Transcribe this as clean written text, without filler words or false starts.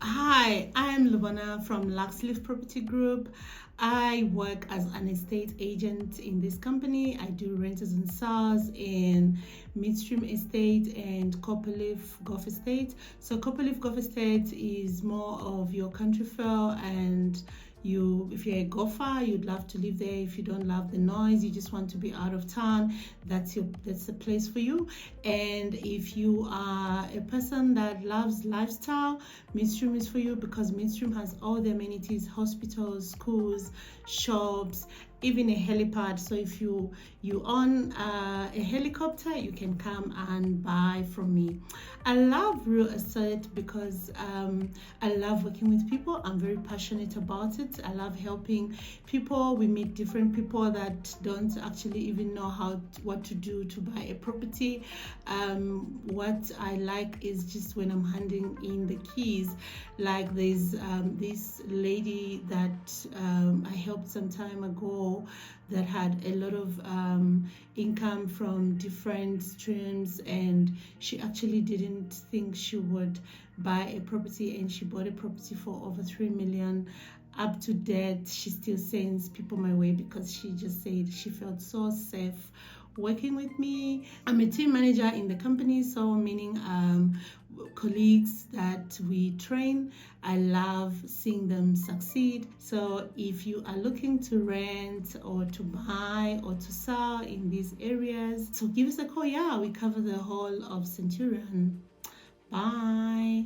Hi, I'm Lubona from Luxleaf Property Group. I work as an estate agent in this company. I do renters and sales in Midstream Estate and Copperleaf Golf Estate. So Copperleaf Golf Estate is more of your country feel, and if you're a golfer, you'd love to live there. If you don't love the noise, you just want to be out of town, that's the place for you. And if you are a person that loves lifestyle, Midstream is for you, because Midstream has all the amenities: hospitals, schools, shops, even a helipad. So if you own a helicopter, you can come and buy from me. I love real estate because I love working with people. I'm very passionate about it. I love helping people. We meet different people that don't actually even know what to do to buy a property. What I like is just when I'm handing in the keys, like there's this lady that I helped some time ago that had a lot of income from different streams, and she actually didn't think she would buy a property, and she bought a property for over 3 million. Up to date, she still sends people my way because she just said she felt so safe working with me. I'm a team manager in the company, so meaning colleagues that we train, I love seeing them succeed. So if you are looking to rent or to buy or to sell in these areas, so give us a call. Yeah, we cover the whole of Centurion. Bye.